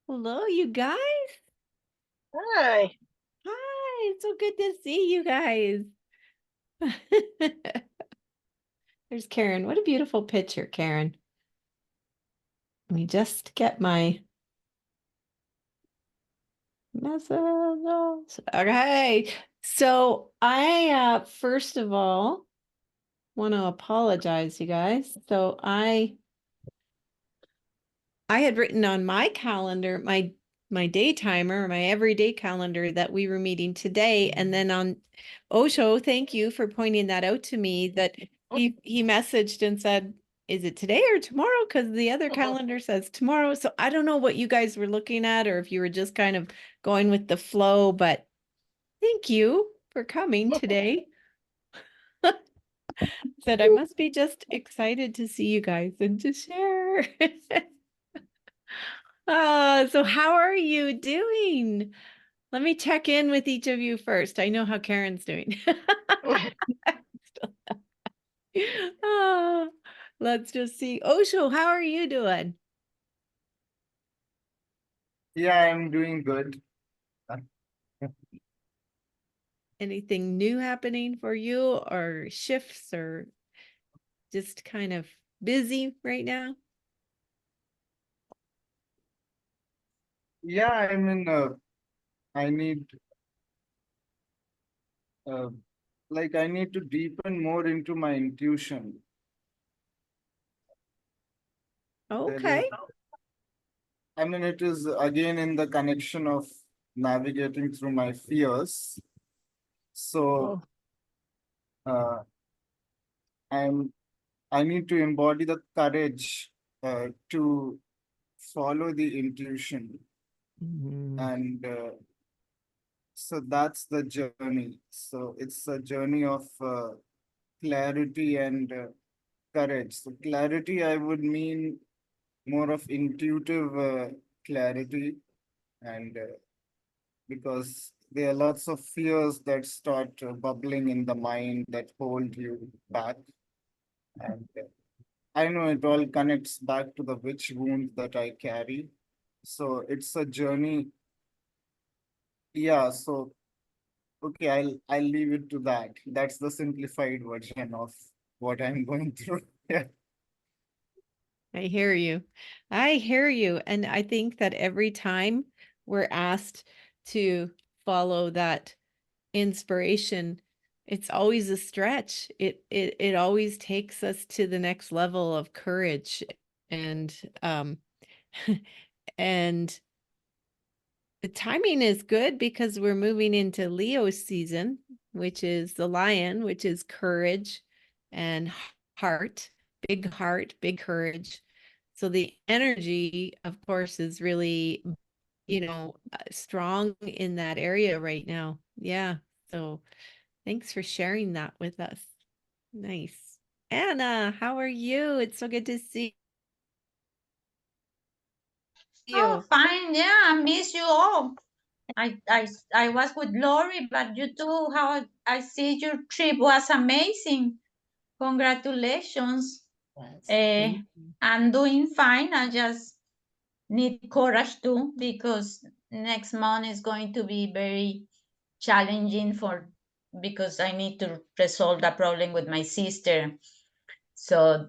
Hello, you guys. Hi. Hi, it's so good to see you guys. There's Karen. What a beautiful picture, Karen. Let me just get my messages. Okay. So I first of all want to apologize, you guys. I had written on my calendar, my day timer, my everyday calendar that we were meeting today. And then on Osho, thank you for pointing that out to me that he messaged and said, is it today or tomorrow? Because the other calendar says tomorrow. So I don't know what you guys were looking at or if you were just kind of going with the flow, but thank you for coming today. Said I must be just excited to see you guys and to share. So how are you doing? Let me check in with each of you first. I know how Karen's doing. Oh, let's just see. Osho, how are you doing? Yeah, I'm doing good. Anything new happening for you or shifts or just kind of busy right now? Yeah, I need, uh, I need to deepen more into my intuition. There is, Okay. it is again in the connection of navigating through my fears. So, Oh. uh, I'm, I need to embody the courage, to follow the intuition. Mhm. And so that's the journey. So it's a journey of clarity and courage. So clarity, I would mean more of intuitive clarity, and because there are lots of fears that start bubbling in the mind that hold you back, and I know it all connects back to the witch wound that I carry. So it's a journey. Yeah. So okay, I'll leave it to that. That's the simplified version of what I'm going through. Yeah. I hear you. I hear you. And I think that every time we're asked to follow that inspiration, it's always a stretch. It always takes us to the next level of courage and and the timing is good because we're moving into Leo season, which is the lion, which is courage and heart, big courage. So the energy, of course, is really, strong in that area right now. Yeah. So thanks for sharing that with us. Nice. Anna, how are you? It's so good to see Oh, you. fine. Yeah, I miss you all. I was with Lori, but you too. How I see your trip was amazing. Congratulations. Thank you. I'm doing fine. I just need courage too because next month is going to be very challenging for because I need to resolve the problem with my sister. So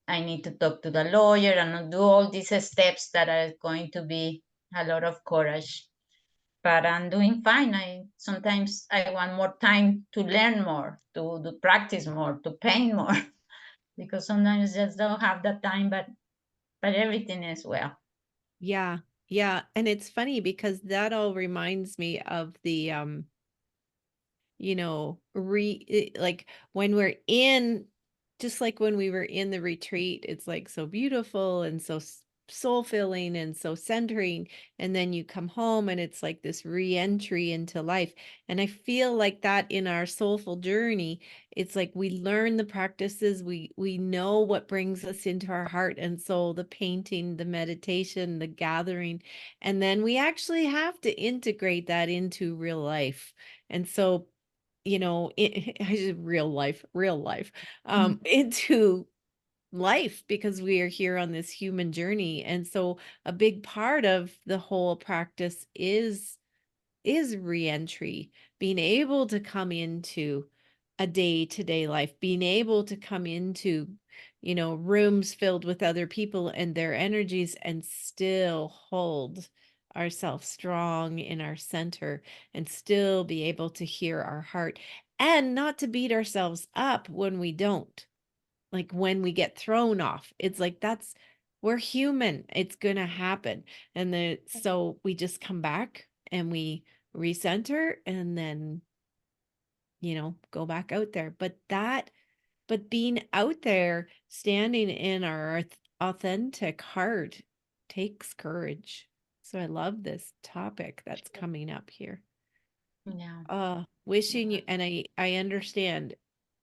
I need to talk to the lawyer and do all these steps that are going to be a lot of courage. But I'm doing fine. I sometimes I want more time to learn more, to practice more, to paint more, because sometimes I just don't have the time. But everything is well. Yeah. Yeah. And it's funny because that all reminds me of the like when we're in just like when we were in the retreat, it's like so beautiful and so soul filling and so centering. And then you come home and it's like this re-entry into life. And I feel like that in our soulful journey, it's like we learn the practices, we know what brings us into our heart and soul, the painting, the meditation, the gathering, and then we actually have to integrate that into real life. And so real life, Mm. into life because we are here on this human journey. And so a big part of the whole practice is reentry, being able to come into a day-to-day life, being able to come into, rooms filled with other people and their energies and still hold ourselves strong in our center and still be able to hear our heart and not to beat ourselves up when we don't. Like when we get thrown off, it's like we're human. It's gonna happen. And then so we just come back and we recenter and then, go back out there. But being out there, standing in our authentic heart takes courage. So I love this topic that's coming up here. Yeah. Wishing you, and I understand,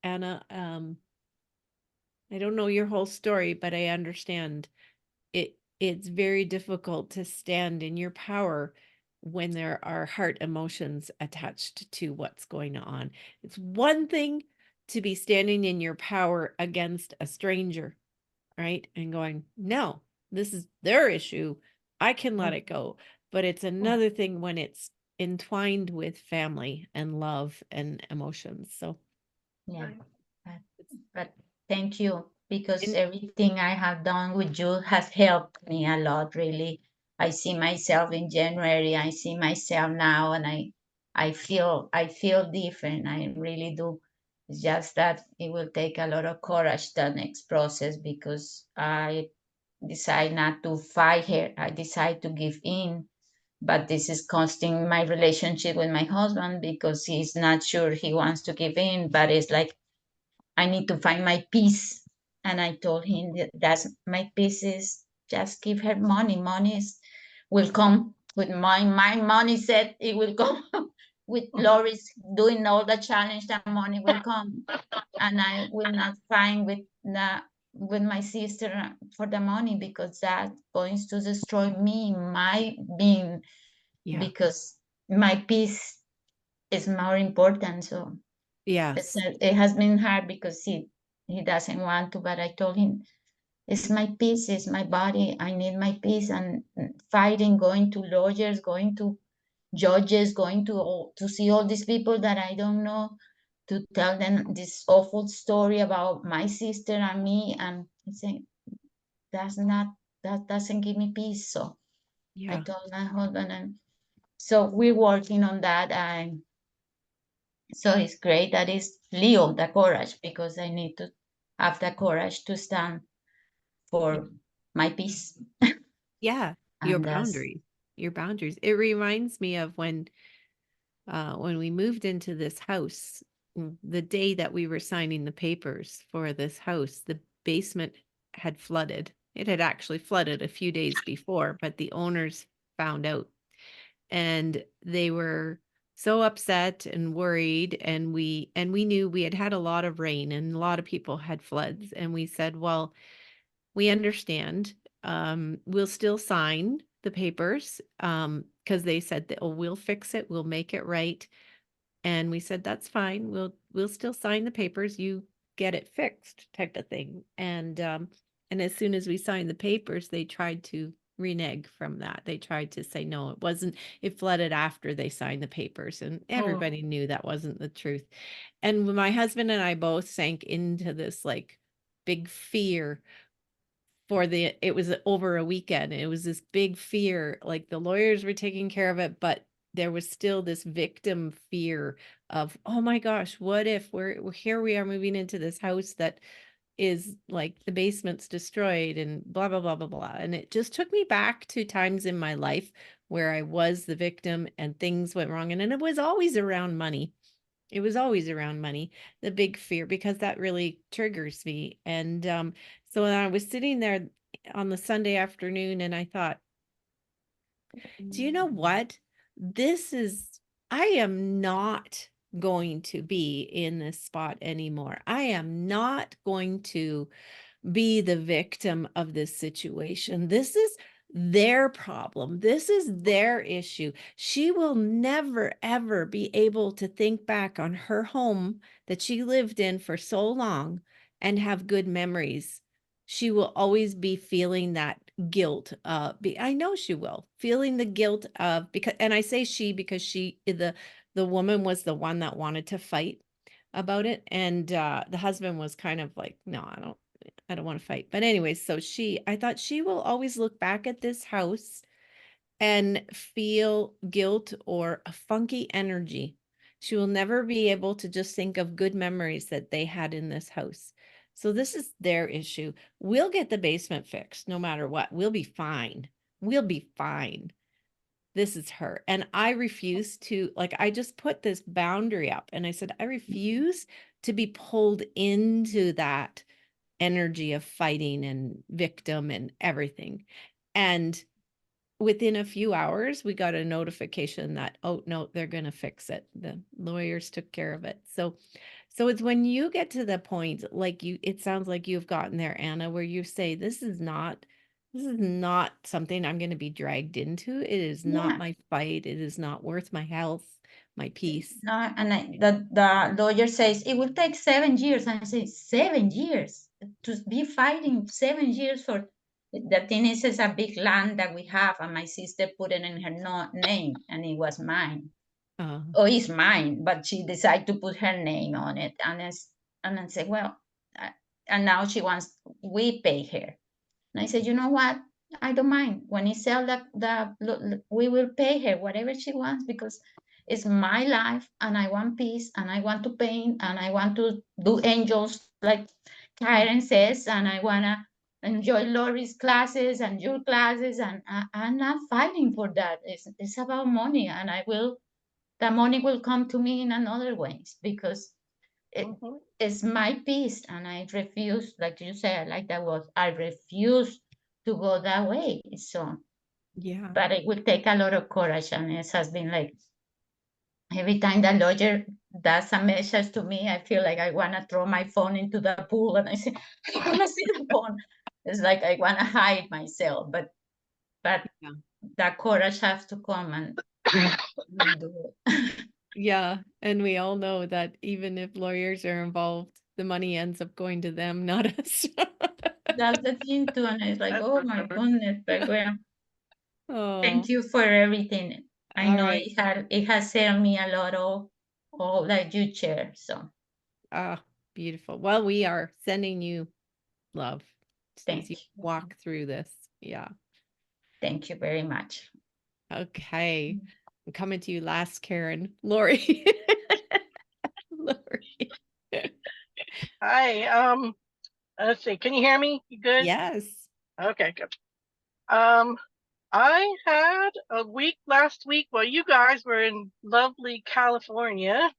Anna, I don't know your whole story, but I understand it's very difficult to stand in your power when there are heart emotions attached to what's going on. It's one thing to be standing in your power against a stranger, right? And going, no, this is their issue. I can let it go. But it's another thing when it's entwined with family and love and emotions. So, Yeah. But, but thank you, because and everything I have done with you has helped me a lot, really. I see myself in January, I see myself now, and I feel different. I really do. It's just that it will take a lot of courage the next process, because I decide not to fight her. I decide to give in. But this is costing my relationship with my husband, because he's not sure he wants to give in, but it's like I need to find my peace. And I told him that that's my peace is just give her money. Money will come with my money said it will come with Lori's doing all the challenge, that money will come. And I will not find with my sister for the money, because that going to destroy me, my being, yeah, because my peace is more important. So yes, it has been hard, because he doesn't want to, but I told him it's my peace, it's my body. I need my peace. And fighting, going to lawyers, going to judges, going to see all these people that I don't know, to tell them this awful story about my sister and me, and I say that doesn't give me peace. So I yeah. told my husband, and so we're working on that. And so it's great that it's Leo, the courage, because I need to have the courage to stand for my peace. Yeah, your And that's boundaries, your boundaries. It reminds me of when we moved into this house, the day that we were signing the papers for this house, the basement had flooded. It had actually flooded a few days before, but the owners found out and they were so upset and worried, and we knew we had had a lot of rain and a lot of people had floods, and we said, well, we understand. We'll still sign the papers because they said that, oh, we'll fix it, we'll make it right. And we said, that's fine. We'll still sign the papers. You get it fixed, type of thing. And as soon as we signed the papers, they tried to renege from that. They tried to say, no, it wasn't, it flooded after they signed the papers. And everybody knew that wasn't the truth. And my husband and I both sank into this like big fear it was over a weekend. It was this big fear, like the lawyers were taking care of it, but there was still this victim fear of, oh my gosh, what if we're here, we are moving into this house that is like the basement's destroyed and blah blah blah blah blah. And it just took me back to times in my life where I was the victim and things went wrong, and it was always around money. It was always around money, the big fear, because that really triggers me. And so when I was sitting there on the Sunday afternoon and I thought, do you know what? I am not going to be in this spot anymore. I am not going to be the victim of this situation. This is their problem. This is their issue. She will never, ever be able to think back on her home that she lived in for so long and have good memories she will always be feeling that guilt. I know she will feeling the guilt of, because, and I say she because the woman was the one that wanted to fight about it, and the husband was kind of like, no, I don't want to fight. But anyways, so I thought she will always look back at this house and feel guilt or a funky energy. She will never be able to just think of good memories that they had in this house. So this is their issue. We'll get the basement fixed no matter what. We'll be fine. We'll be fine. This is her. And I refuse to, like, I just put this boundary up and I said, I refuse to be pulled into that energy of fighting and victim and everything. And within a few hours, we got a notification that, oh, no, they're going to fix it. The lawyers took care of it. So it's when you get to the point, like it sounds like you've gotten there, Anna, where you say, this is not something I'm going to be dragged into. It is not Yeah. my fight. It is not worth my health, my peace. No, and the lawyer says it will take 7 years. And I say, 7 years to be fighting 7 years for the thing is, it's a big land that we have, and my sister put it in her name, and it was mine. Uh, Oh, it's mine, but she decided to put her name on it, and I said, well, and now she wants we pay her. And I said, you know what? I don't mind. When he sell we will pay her whatever she wants, because it's my life and I want peace and I want to paint and I want to do angels like Karen says, and I want to enjoy Lori's classes and your classes, and I'm not fighting for that. It's about money, and the money will come to me in another ways, because it's my peace, and I refuse, like you say, I like that word, I refuse to go that way. So, yeah. but it will take a lot of courage, and it has been like every time the lawyer does a message to me, I feel like I want to throw my phone into the pool, and I say, I want to see the phone. It's like I want to hide myself, but Yeah. that courage has to come, and we'll do it. Yeah. And we all know that even if lawyers are involved, the money ends up going to them, not us. That's the thing too, and it's like, oh my goodness, but well, Oh, thank you for everything. I all know right. it has saved me a lot of all that you share. So Ah, beautiful. Well, we are sending you love as you thank you. walk through this. Yeah. Thank you very much. Okay. I'm coming to you last, Karen. Lori. Lori. Hi. Let's see. Can you hear me? You good? Yes. Okay, good. I had a week last week while you guys were in lovely California.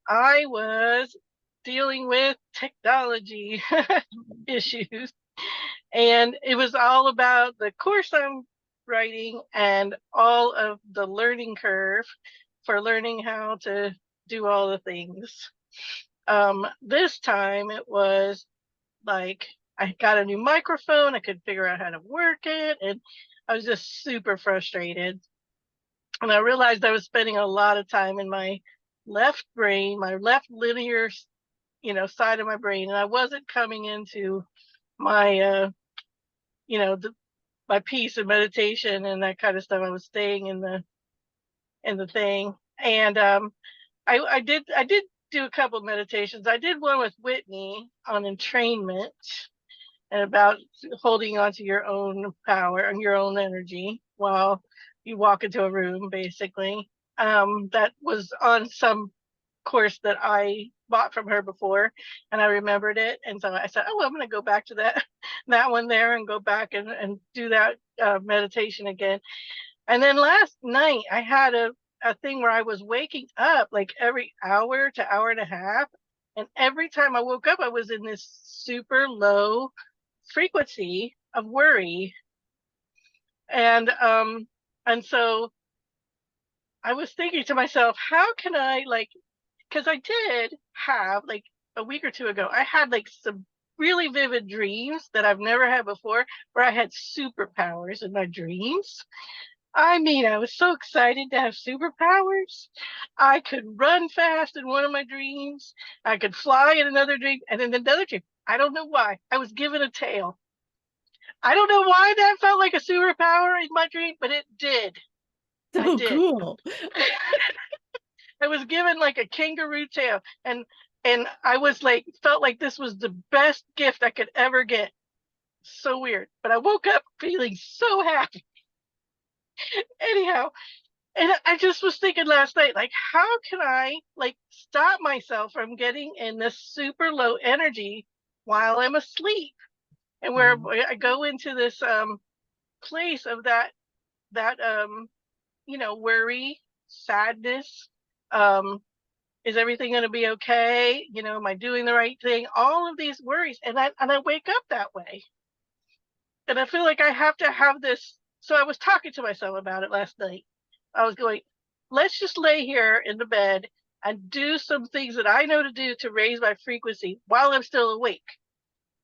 I was dealing with technology issues, and it was all about the course I'm writing and all of the learning curve for learning how to do all the things. This time it was like I got a new microphone, I could figure out how to work it, and I was just super frustrated. And I realized I was spending a lot of time in my left brain, my left linear, side of my brain, and I wasn't coming into my, my peace and meditation and that kind of stuff. I was staying in the thing, and I did do a couple of meditations. I did one with Whitney on entrainment and about holding on to your own power and your own energy while you walk into a room, basically. That was on some course that I bought from her before, and I remembered it, and so I said, "Oh, I'm going to go back to that that one there and go back and do that meditation again." And then last night I had a thing where I was waking up like every hour to hour and a half, and every time I woke up, I was in this super low frequency of worry, and so I was thinking to myself, how can I, like, because I did have, like, a week or two ago, I had like some really vivid dreams that I've never had before, where I had superpowers in my dreams. I mean, I was so excited to have superpowers. I could run fast in one of my dreams. I could fly in another dream. And in another dream, I don't know why, I was given a tail. I don't know why that felt like a superpower in my dream, but it did. I So did. cool. I was given like a kangaroo tail, and I was like, felt like this was the best gift I could ever get. So weird, but I woke up feeling so happy. Anyhow, and I just was thinking last night, like, how can I like stop myself from getting in this super low energy while I'm asleep? And where I go into this place of that worry, sadness, um is everything going to be okay? Am I doing the right thing? All of these worries, and I wake up that way, and I feel like I have to have this. So I was talking to myself about it last night. I was going, let's just lay here in the bed and do some things that I know to do to raise my frequency while I'm still awake,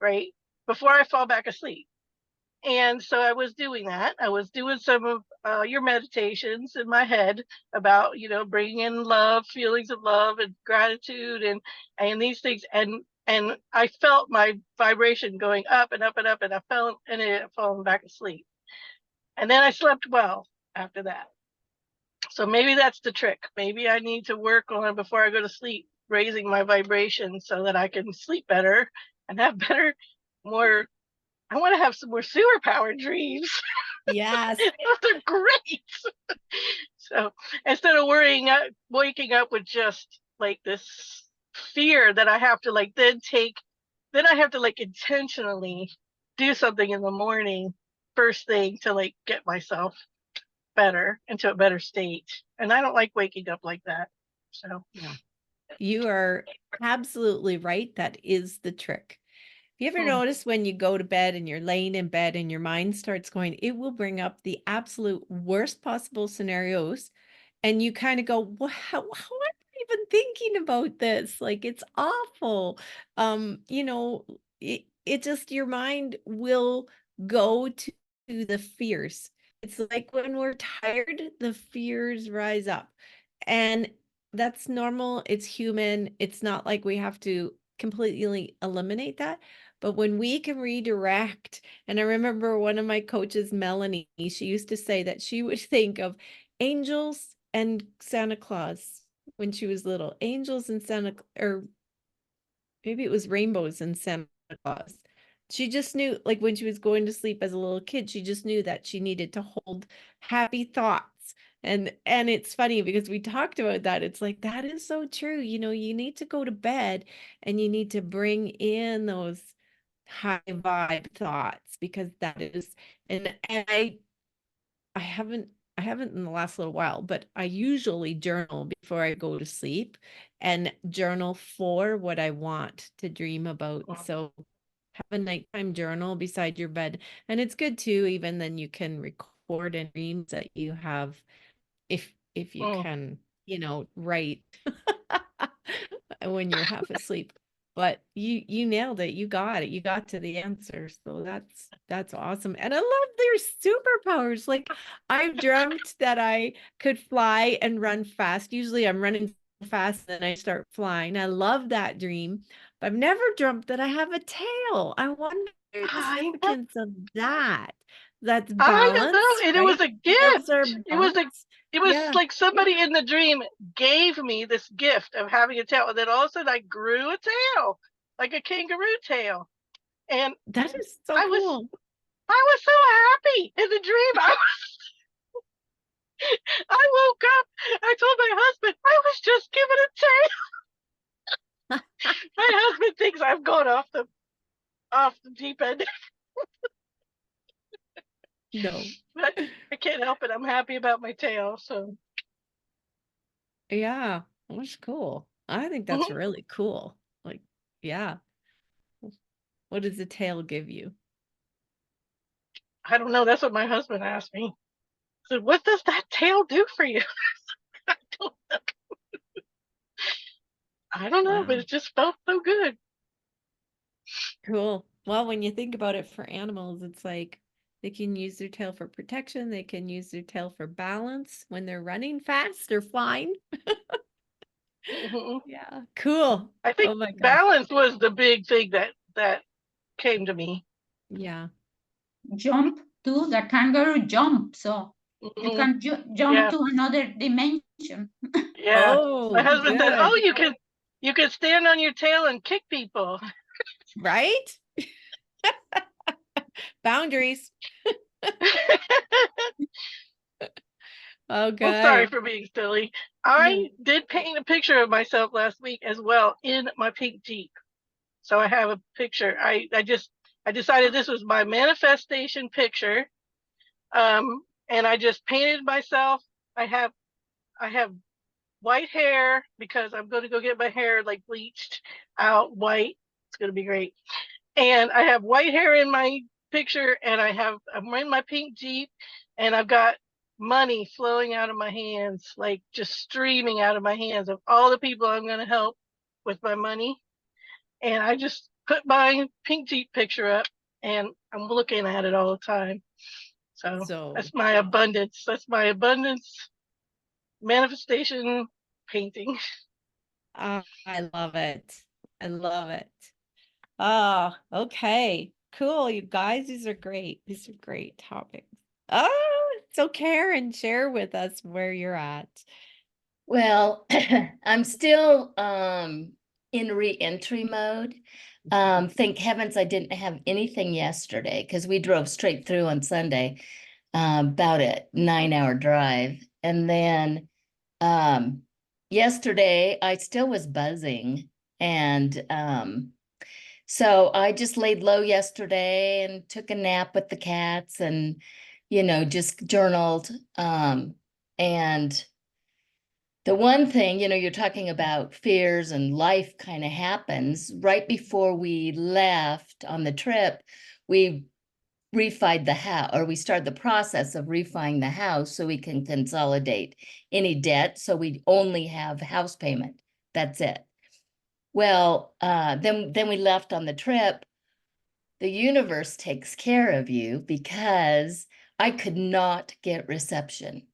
right? Before I fall back asleep. And so I was doing that. I was doing some of your meditations in my head about, bringing in love, feelings of love and gratitude, and these things. And I felt my vibration going up and up and up, and I fell and it falling back asleep. And then I slept well after that. So maybe that's the trick. Maybe I need to work on, before I go to sleep, raising my vibration so that I can sleep better and have better, more. I want to have some more superpower dreams. Yes. Those are great. So instead of waking up with just like this fear that I have to like then I have to like intentionally do something in the morning, first thing, to like get myself better, into a better state. And I don't like waking up like that. So Yeah. You are absolutely right. That is the trick. You ever notice when you go to bed and you're laying in bed and your mind starts going, it will bring up the absolute worst possible scenarios. And you kind of go, well, how am I even thinking about this? Like, it's awful. It just, your mind will go to the fears. It's like when we're tired, the fears rise up. And that's normal. It's human. It's not like we have to completely eliminate that. But when we can redirect, and I remember one of my coaches, Melanie, she used to say that she would think of angels and Santa Claus when she was little. Angels and or maybe it was rainbows and Santa Claus. She just knew, like when she was going to sleep as a little kid, she just knew that she needed to hold happy thoughts. And it's funny because we talked about that. It's like, that is so true. You need to go to bed and you need to bring in those high vibe thoughts, because that is, and I haven't in the last little while, but I usually journal before I go to sleep, and journal for what I want to dream about. So have a nighttime journal beside your bed. And it's good too, even then you can record any dreams that you have, if you can, write when you're half asleep. But you nailed it. You got it. You got to the answer. So that's awesome. And I love their superpowers. Like, I've dreamt that I could fly and run fast. Usually I'm running fast, then I start flying. I love that dream. But I've never dreamt that I have a tail. I wonder the significance of that. That's I don't balance, know. And it was right? a Tails are gift. balance. It was Yeah. like somebody in the dream gave me this gift of having a tail. And then all of a sudden I grew a tail, like a kangaroo tail. And That is so I was cool. I was so happy in the dream. I woke up. I told my husband I was just given a tail. My husband thinks I've gone off the deep end. No. But I can't help it. I'm happy about my tail. So Yeah, that's cool. I think that's mhm. really cool. Like, yeah. What does the tail give you? I don't know. That's what my husband asked me. So what does that tail do for you? I don't know. I don't know, but Wow. it just felt so good. Cool. Well, when you think about it, for animals, it's like they can use their tail for protection. They can use their tail for balance when they're running fast or flying. Mhm. Yeah. Cool. I think Oh my gosh. balance was the big thing that came to me. Yeah. jump too. The kangaroo jump, so you Mhm. can jump Yeah, to another dimension. yeah. My Oh, husband said, "Oh, good. you could stand on your tail and kick people." Right? Boundaries. Oh, Well, sorry good. for being silly. No. I did paint a picture of myself last week as well in my pink Jeep. So I have a picture. I decided this was my manifestation picture. And I just painted myself. I have I have white hair because I'm going to go get my hair like bleached out white. It's going to be great. And I have white hair in my picture, and I'm in my pink Jeep, and I've got money flowing out of my hands, like just streaming out of my hands of all the people I'm going to help with my money. And I just put my pink Jeep picture up, and I'm looking at it all the time. So So that's my abundance. That's my abundance manifestation painting. I love it. I love it. Oh, okay. Cool, you guys. These are great. These are great topics. Oh, so Karen, share with us where you're at. Well, I'm still in re-entry mode. Thank heavens I didn't have anything yesterday because we drove straight through on Sunday, about a 9-hour drive. And then yesterday I still was buzzing. And so I just laid low yesterday and took a nap with the cats and, just journaled. And the one thing, you're talking about fears and life kind of happens. Right before we left on the trip, we refied the house, or we started the process of refining the house so we can consolidate any debt. So we only have house payment. That's it. Well, then we left on the trip. The universe takes care of you because I could not get reception.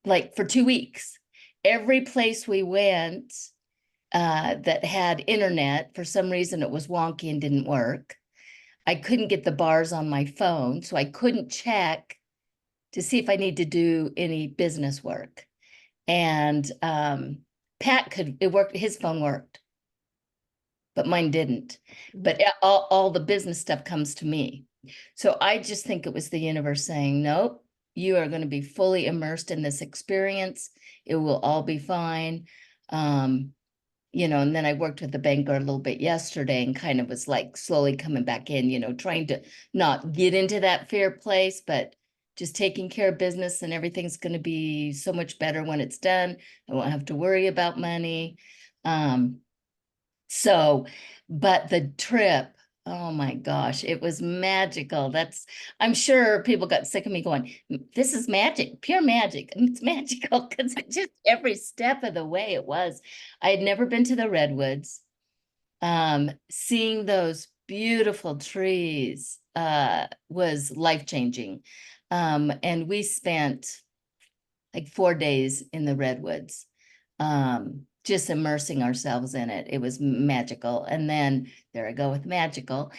Like for 2 weeks, every place we went that had internet, for some reason it was wonky and didn't work. I couldn't get the bars on my phone, so I couldn't check to see if I need to do any business work. And Pat it worked, his phone worked, but mine didn't. But all the business stuff comes to me. So I just think it was the universe saying, nope, you are going to be fully immersed in this experience. It will all be fine. And then I worked with the banker a little bit yesterday and kind of was like slowly coming back in, trying to not get into that fear place, but just taking care of business, and everything's going to be so much better when it's done. I won't have to worry about money. But the trip, oh my gosh, it was magical. I'm sure people got sick of me going, this is magic, pure magic. And it's magical because it just every step of the way it was. I had never been to the redwoods. Seeing those beautiful trees was life-changing. And we spent like 4 days in the redwoods. Just immersing ourselves in it. It was magical. And then there I go with magical.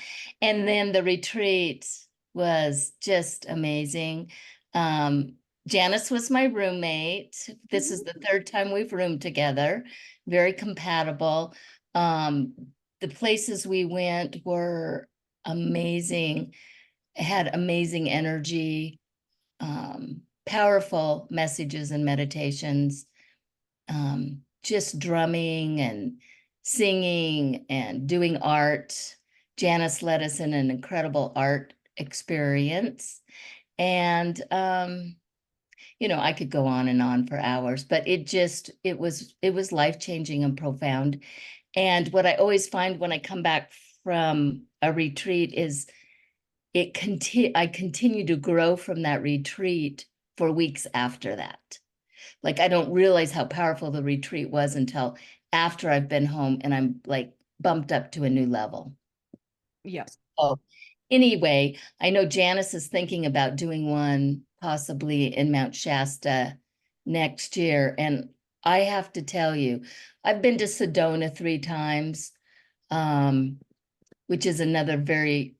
And then the retreat was just amazing. Janice was my roommate. This is the third time we've roomed together. Very compatible. The places we went were amazing, had amazing energy, powerful messages and meditations. Just drumming and singing and doing art. Janice led us in an incredible art experience. And, I could go on and on for hours, but it was life-changing and profound. And what I always find when I come back from a retreat is I continue to grow from that retreat for weeks after that. Like, I don't realize how powerful the retreat was until after I've been home and I'm like bumped up to a new level. Yeah. Oh, anyway, I know Janice is thinking about doing one possibly in Mount Shasta next year. And I have to tell you, I've been to Sedona 3 times. which is another very,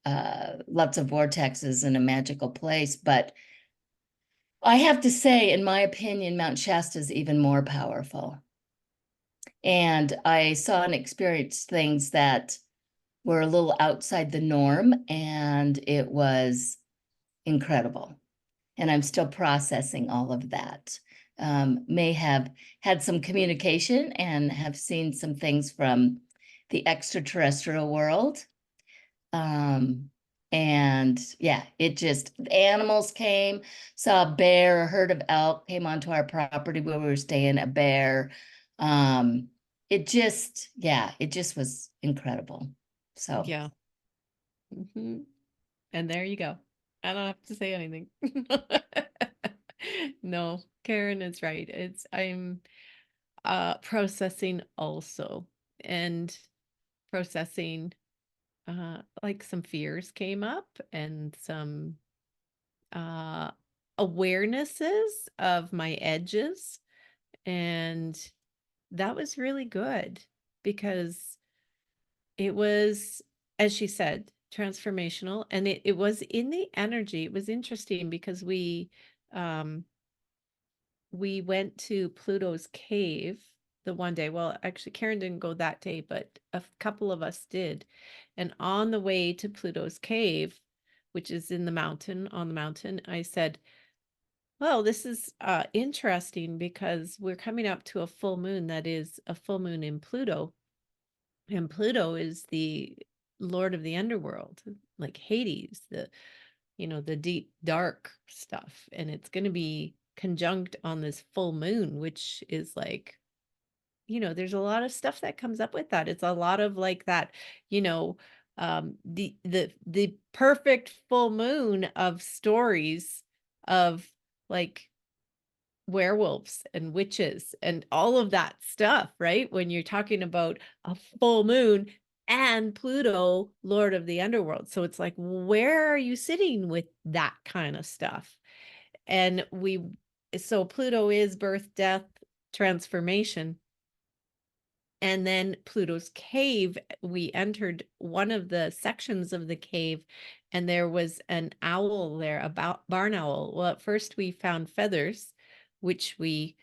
lots of vortexes and a magical place. But I have to say, in my opinion, Mount Shasta is even more powerful. And I saw and experienced things that were a little outside the norm, and it was incredible. And I'm still processing all of that. May have had some communication and have seen some things from the extraterrestrial world. And yeah, it just, animals came, saw a bear, a herd of elk came onto our property where we were staying, a bear. It just, yeah, it just was incredible. So Yeah. Mhm. And there you go. I don't have to say anything. No, Karen is right. I'm processing also, and processing like some fears came up, and some uh awarenesses of my edges, and that was really good, because it was, as she said, transformational, and it was in the energy. It was interesting because we went to Pluto's cave the one day. Well, actually, Karen didn't go that day, but a couple of us did. And on the way to Pluto's cave, which is in the mountain, on the mountain, I said, well, this is interesting, because we're coming up to a full moon that is a full moon in Pluto. And Pluto is the lord of the underworld, like Hades, the deep dark stuff. And it's going to be conjunct on this full moon, which is like, there's a lot of stuff that comes up with that. It's a lot of like that, the perfect full moon of stories of like werewolves and witches and all of that stuff, right? When you're talking about a full moon and Pluto, Lord of the Underworld. So it's like, where are you sitting with that kind of stuff? And so Pluto is birth, death, transformation. And then Pluto's cave, we entered one of the sections of the cave, and there was an owl there, a barn owl. Well, at first we found feathers, which we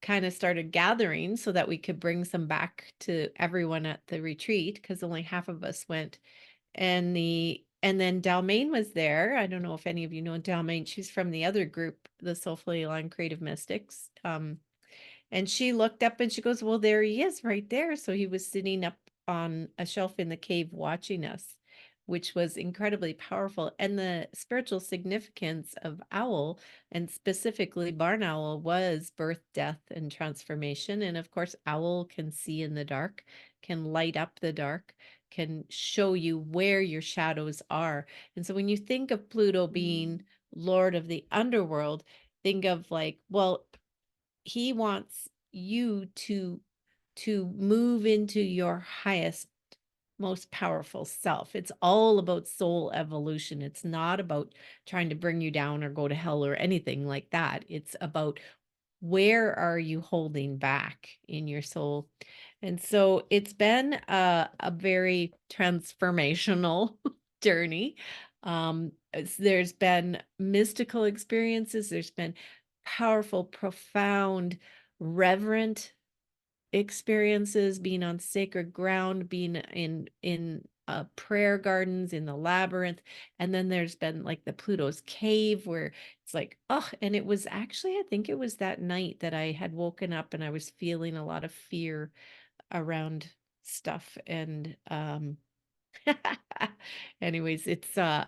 kind of started gathering so that we could bring some back to everyone at the retreat, because only half of us went. And then Dalmain was there. I don't know if any of you know Dalmain. She's from the other group, the Soulfully Aligned Creative Mystics. And she looked up and she goes, well, there he is right there. So he was sitting up on a shelf in the cave watching us, which was incredibly powerful. And the spiritual significance of owl, and specifically barn owl, was birth, death, and transformation. And of course, owl can see in the dark, can light up the dark, can show you where your shadows are. And so when you think of Pluto being Lord of the underworld, think of like, well, he wants you to move into your highest, most powerful self. It's all about soul evolution. It's not about trying to bring you down or go to hell or anything like that. It's about, where are you holding back in your soul? And so it's been a very transformational journey. There's been mystical experiences. There's been powerful, profound, reverent experiences, being on sacred ground, being in prayer gardens, in the labyrinth. And then there's been like the Pluto's cave, where it's like, oh, and it was actually, I think it was that night that I had woken up and I was feeling a lot of fear around stuff. And anyways,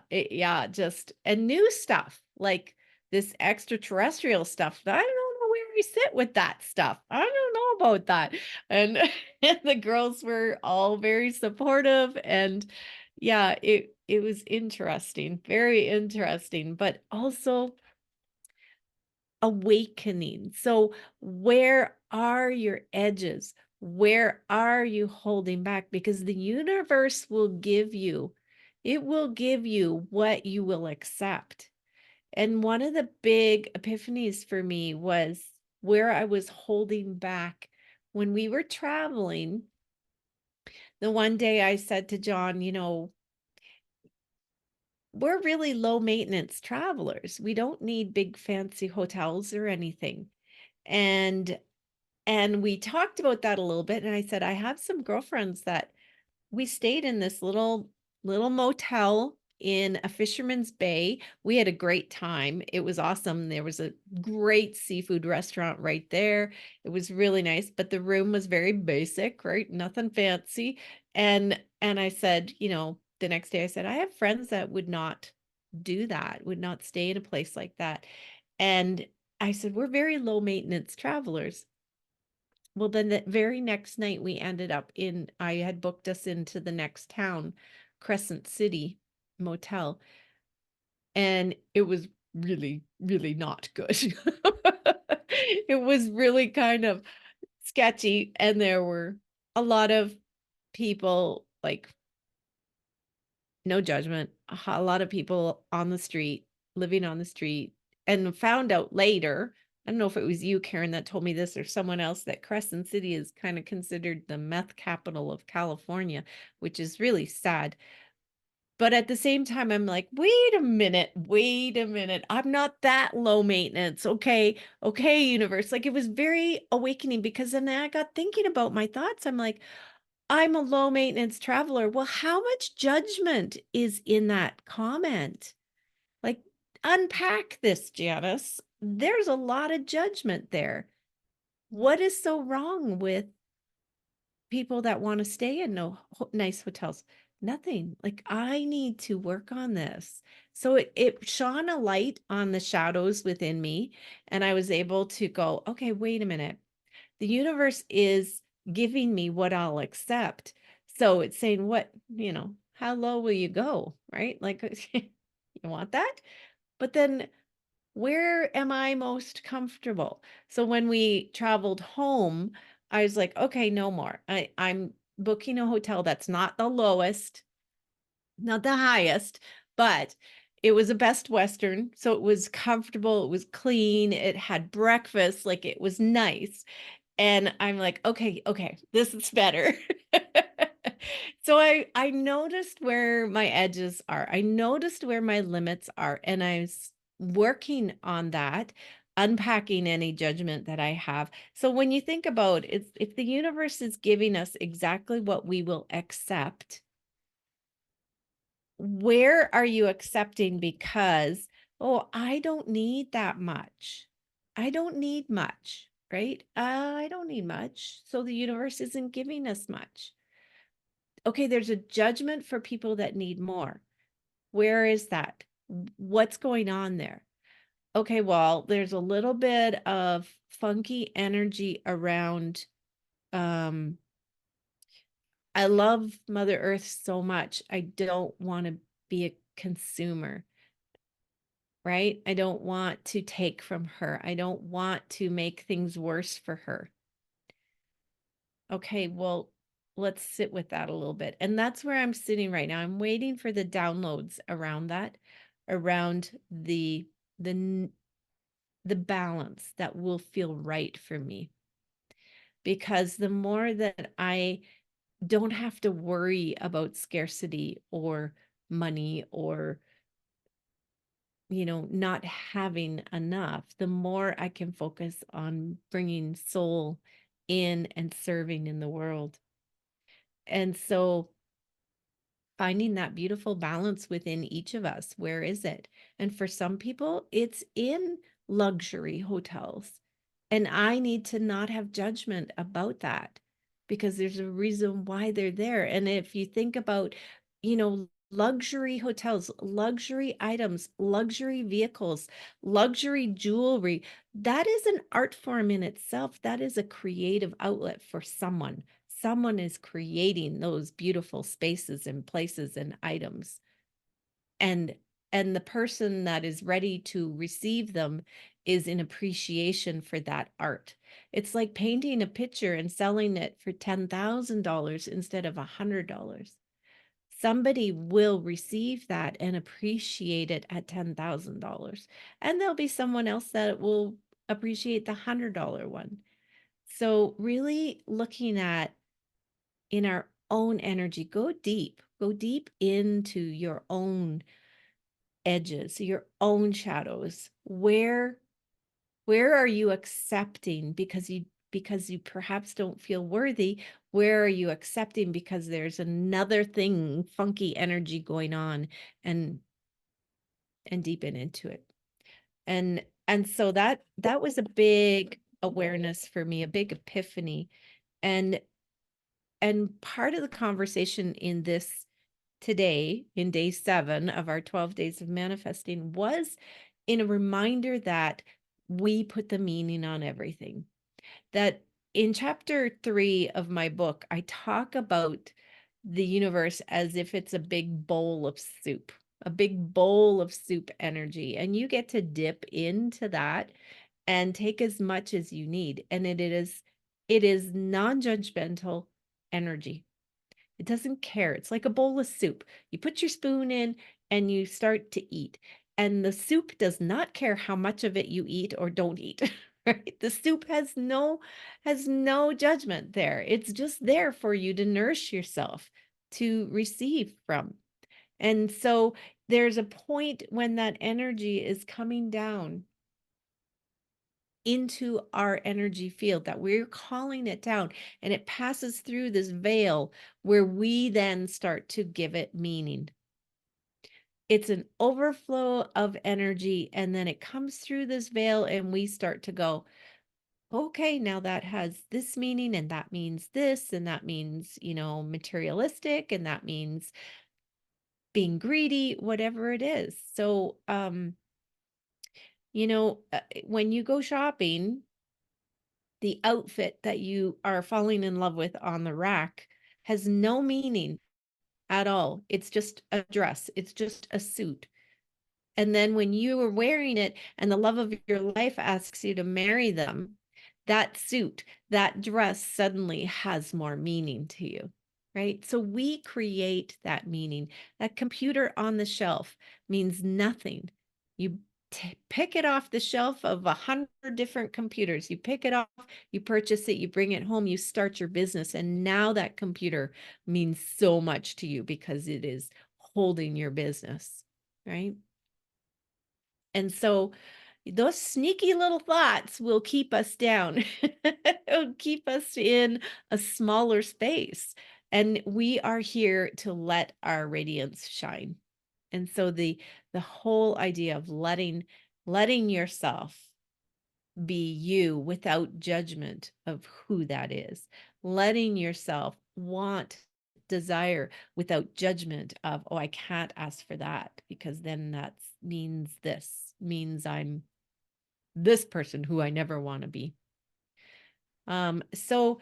yeah, just, and new stuff, like this extraterrestrial stuff that I don't know where we sit with that stuff. I don't know about that. And, and the girls were all very supportive, and yeah, it was interesting, very interesting, but also awakening. So where are your edges? Where are you holding back? Because the universe will give you, it will give you what you will accept. And one of the big epiphanies for me was where I was holding back when we were traveling. The one day I said to John, we're really low maintenance travelers. We don't need big fancy hotels or anything. And we talked about that a little bit, and I said, I have some girlfriends that we stayed in this little motel in a fisherman's bay. We had a great time. It was awesome. There was a great seafood restaurant right there. It was really nice, but the room was very basic, right? Nothing fancy. And I said, you know, the next day I said, I have friends that would not do that, would not stay in a place like that. And I said, we're very low maintenance travelers. Well, then the very next night we ended up in, I had booked us into the next town, Crescent City Motel, and it was really, really not good. It was really kind of sketchy, and there were a lot of people, like, no judgment, a lot of people on the street, living on the street, and found out later, I don't know if it was you, Karen, that told me this or someone else, that Crescent City is kind of considered the meth capital of California, which is really sad. But at the same time, I'm like, wait a minute, wait a minute. I'm not that low maintenance. Okay. Okay, universe. Like, it was very awakening, because then I got thinking about my thoughts. I'm like, I'm a low maintenance traveler. Well, how much judgment is in that comment? Like, unpack this, Janice. There's a lot of judgment there. What is so wrong with people that want to stay in nice hotels? Nothing. Like, I need to work on this. So it shone a light on the shadows within me, and I was able to go, okay, wait a minute. The universe is giving me what I'll accept. So it's saying, what, how low will you go? Right? Like, you want that? But then where am I most comfortable? So when we traveled home, I was like, okay, no more. I'm booking a hotel that's not the lowest, not the highest, but it was a Best Western. So it was comfortable. It was clean. It had breakfast. Like, it was nice. And I'm like, okay, this is better. So I noticed where my edges are. I noticed where my limits are, and I was working on that, unpacking any judgment that I have. So when you think about it, if the universe is giving us exactly what we will accept, where are you accepting because, oh, I don't need that much. I don't need much, right? I don't need much. So the universe isn't giving us much. Okay, there's a judgment for people that need more. Where is that? What's going on there? Okay, well, there's a little bit of funky energy around. I love Mother Earth so much. I don't want to be a consumer, right? I don't want to take from her. I don't want to make things worse for her. Okay, well, let's sit with that a little bit. And that's where I'm sitting right now. I'm waiting for the downloads around that, around the balance that will feel right for me. Because the more that I don't have to worry about scarcity or money or not having enough, the more I can focus on bringing soul in and serving in the world. And so finding that beautiful balance within each of us, where is it? And for some people, it's in luxury hotels. And I need to not have judgment about that, because there's a reason why they're there. And if you think about, luxury hotels, luxury items, luxury vehicles, luxury jewelry, that is an art form in itself. That is a creative outlet for someone. Someone is creating those beautiful spaces and places and items. And the person that is ready to receive them is in appreciation for that art. It's like painting a picture and selling it for $10,000 instead of $100. Somebody will receive that and appreciate it at $10,000. And there'll be someone else that will appreciate the $100 one. So really looking at, in our own energy, go deep into your own edges, your own shadows. Where are you accepting because you perhaps don't feel worthy? Where are you accepting because there's another thing, funky energy going on, and deepen into it? And so that was a big awareness for me, a big epiphany. And part of the conversation in this today, in day 7 of our 12 days of manifesting, was in a reminder that we put the meaning on everything. That in chapter 3 of my book, I talk about the universe as if it's a big bowl of soup, a big bowl of soup energy. And you get to dip into that and take as much as you need. And it is non-judgmental energy. It doesn't care. It's like a bowl of soup. You put your spoon in and you start to eat. And the soup does not care how much of it you eat or don't eat. Right? The soup has no judgment there. It's just there for you to nourish yourself, to receive from. And so there's a point when that energy is coming down into our energy field, that we're calling it down, and it passes through this veil where we then start to give it meaning. It's an overflow of energy, and then it comes through this veil and we start to go, okay, now that has this meaning, and that means this, and that means, materialistic, and that means being greedy, whatever it is. So, when you go shopping, the outfit that you are falling in love with on the rack has no meaning at all. It's just a dress. It's just a suit. And then when you are wearing it and the love of your life asks you to marry them, that suit, that dress suddenly has more meaning to you, right? So we create that meaning. That computer on the shelf means nothing. You pick it off the shelf of 100 different computers. You pick it off, you purchase it, you bring it home, you start your business. And now that computer means so much to you because it is holding your business, right? And so those sneaky little thoughts will keep us down. It'll keep us in a smaller space. And we are here to let our radiance shine. And so the whole idea of letting yourself be you without judgment of who that is, letting yourself want, desire without judgment of, oh, I can't ask for that because then that means I'm this person who I never want to be. So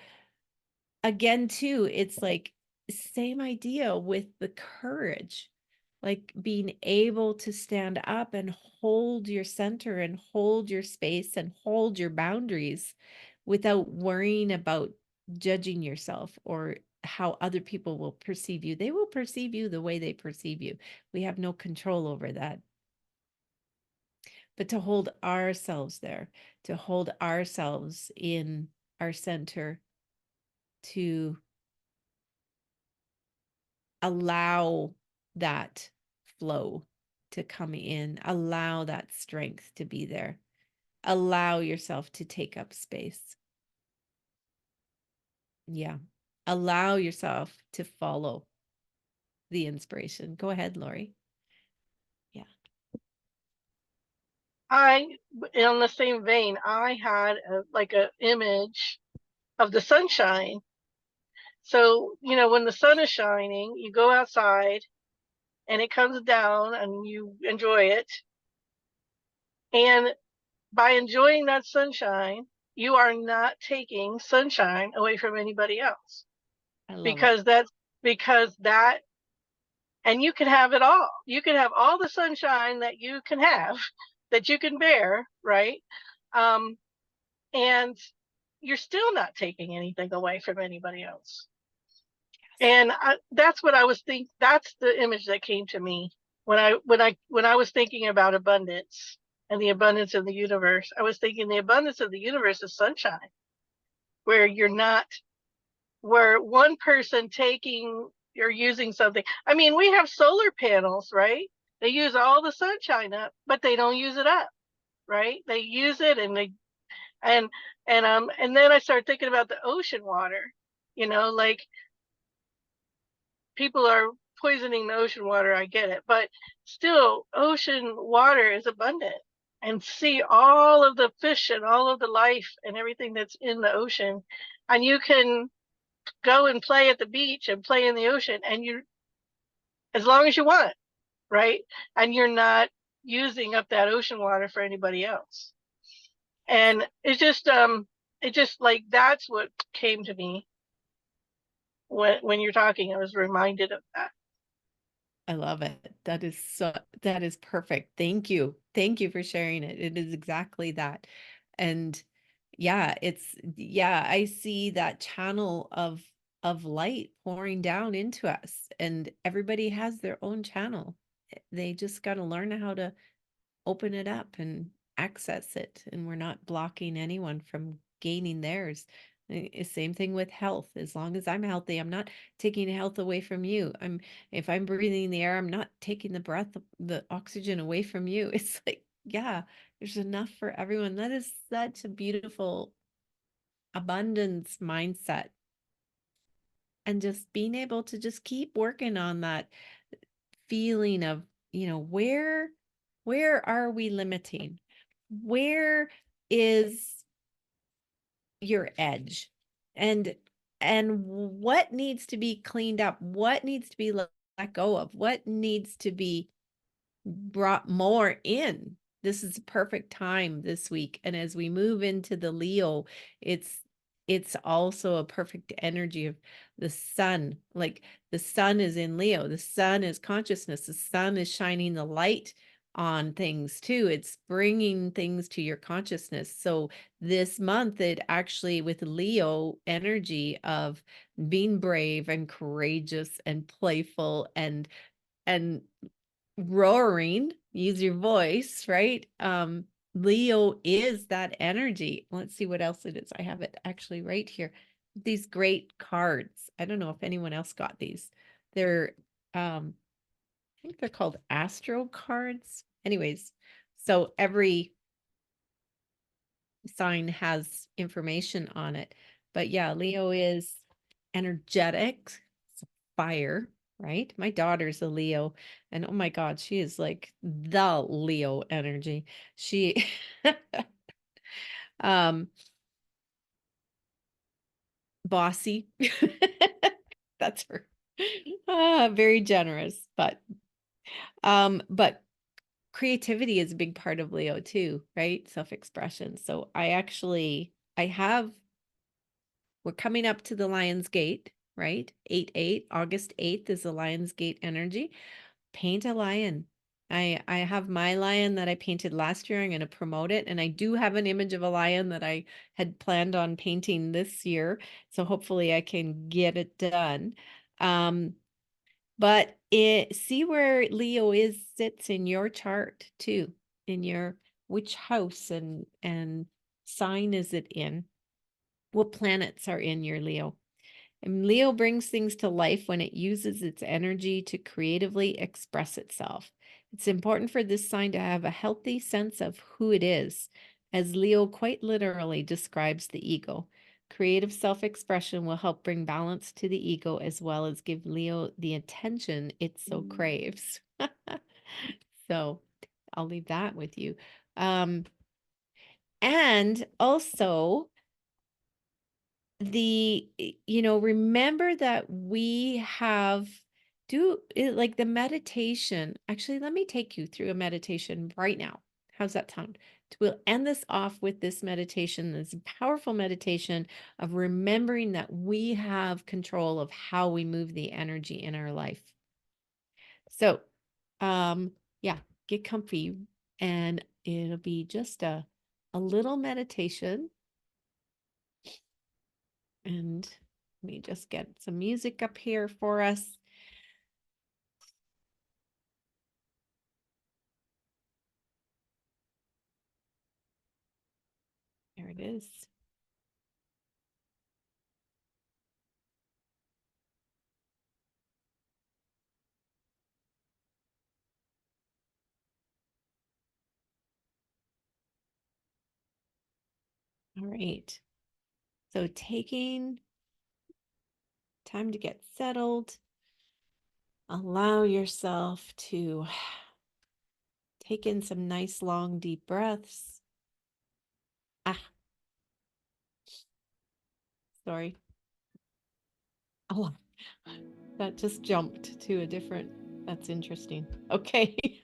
again, too, it's like same idea with the courage, like being able to stand up and hold your center and hold your space and hold your boundaries without worrying about judging yourself or how other people will perceive you. They will perceive you the way they perceive you. We have no control over that. But to hold ourselves there, to hold ourselves in our center, to allow that flow to come in, allow that strength to be there, allow yourself to take up space. Yeah. Allow yourself to follow the inspiration. Go ahead, Lori. Yeah. In the same vein, I had an image of the sunshine. So, when the sun is shining, you go outside and it comes down and you enjoy it. And by enjoying that sunshine, you are not taking sunshine away from anybody else. I love because it. that, and you can have it all. You can have all the sunshine that you can have, that you can bear, right? And you're still not taking anything away from anybody else. And that's what I was thinking. That's the image that came to me when I was thinking about abundance and the abundance of the universe. I was thinking the abundance of the universe is sunshine, where you're not, where one person taking or using something. I mean, we have solar panels, right? They use all the sunshine up, but they don't use it up, right? They use it and and and then I started thinking about the ocean water. Like people are poisoning the ocean water, I get it, but still ocean water is abundant. And see all of the fish and all of the life and everything that's in the ocean. And you can go and play at the beach and play in the ocean, and you, as long as you want, right? And you're not using up that ocean water for anybody else. And it just like, that's what came to me when you're talking. I was reminded of that. I love it. That is perfect. Thank you. Thank you for sharing it. It is exactly that. And yeah, I see that channel of light pouring down into us, and everybody has their own channel. They just got to learn how to open it up and access it, and we're not blocking anyone from gaining theirs. Same thing with health. As long as I'm healthy, I'm not taking health away from you. If I'm breathing the air, I'm not taking the oxygen away from you. It's like, yeah, there's enough for everyone. That is such a beautiful abundance mindset. And just being able to just keep working on that feeling of, where are we limiting? Where is your edge? And what needs to be cleaned up? What needs to be let go of? What needs to be brought more in? This is a perfect time this week. And as we move into the Leo, it's also a perfect energy of the sun. Like the sun is in Leo. The sun is consciousness. The sun is shining the light on things too. It's bringing things to your consciousness. So this month, it actually, with Leo energy of being brave and courageous and playful and roaring, use your voice, right? Leo is that energy. Let's see what else it is. I have it actually right here. These great cards. I don't know if anyone else got these. They're I think they're called astro cards. Anyways, so every sign has information on it. But yeah, Leo is energetic, fire, right? My daughter's a Leo, and oh my God, she is like the Leo energy. She um bossy. That's her. Very generous, but creativity is a big part of Leo too, right? Self-expression. So I have, we're coming up to the Lion's Gate, right? 8/8, August 8th is the Lion's Gate energy. Paint a lion. I have my lion that I painted last year. I'm going to promote it. And I do have an image of a lion that I had planned on painting this year. So hopefully I can get it done. But see where Leo sits in your chart too, in your, which house and sign is it in? What planets are in your Leo? And Leo brings things to life when it uses its energy to creatively express itself. It's important for this sign to have a healthy sense of who it is, as Leo quite literally describes the ego. Creative self-expression will help bring balance to the ego as well as give Leo the attention it so craves. So I'll leave that with you. And also, remember that we have do it like the meditation. Actually, let me take you through a meditation right now. How's that sound? We'll end this off with this meditation, this powerful meditation of remembering that we have control of how we move the energy in our life. So, yeah, get comfy, and it'll be just a little meditation. And let me just get some music up here for us. There it is. All right. So taking time to get settled, allow yourself to take in some nice, long, deep breaths. Ah, sorry. Oh, that just jumped to a different, that's interesting. Okay.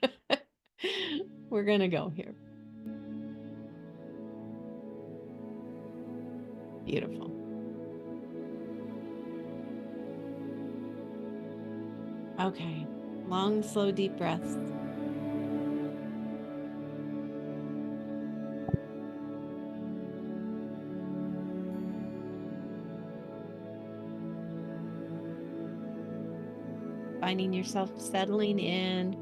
We're going to go here. Beautiful. Okay. Long, slow, deep breaths. Finding yourself settling in,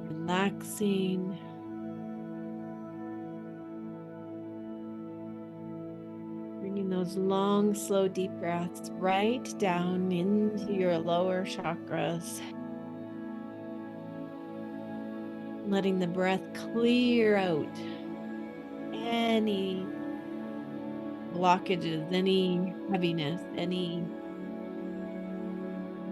relaxing. Bringing those long, slow, deep breaths right down into your lower chakras. Letting the breath clear out any blockages, any heaviness, any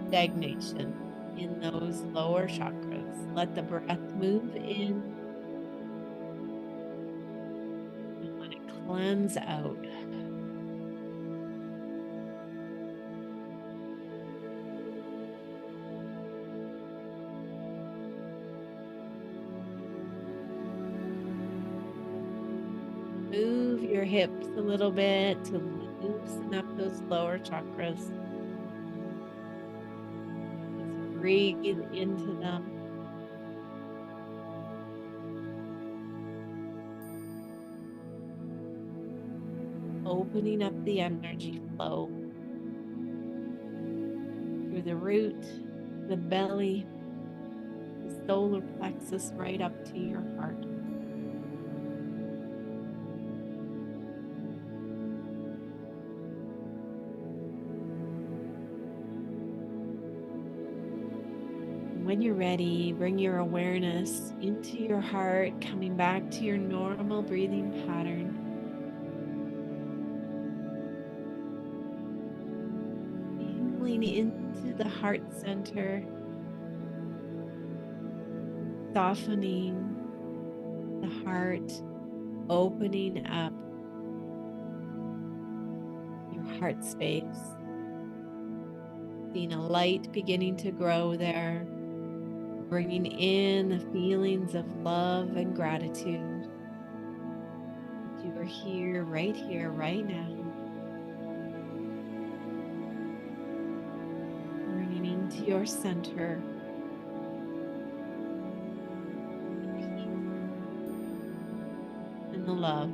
stagnation in those lower chakras. Let the breath move in and let it cleanse out. Move your hips a little bit to loosen up those lower chakras. Just breathe into them. Opening up the energy flow through the root, the belly, the solar plexus right up to your heart. When you're ready, bring your awareness into your heart, coming back to your normal breathing pattern. Feeling into the heart center, softening the heart, opening up your heart space. Seeing a light beginning to grow there. Bringing in the feelings of love and gratitude. That you are here, right now. Bringing into your center. The peace and the love.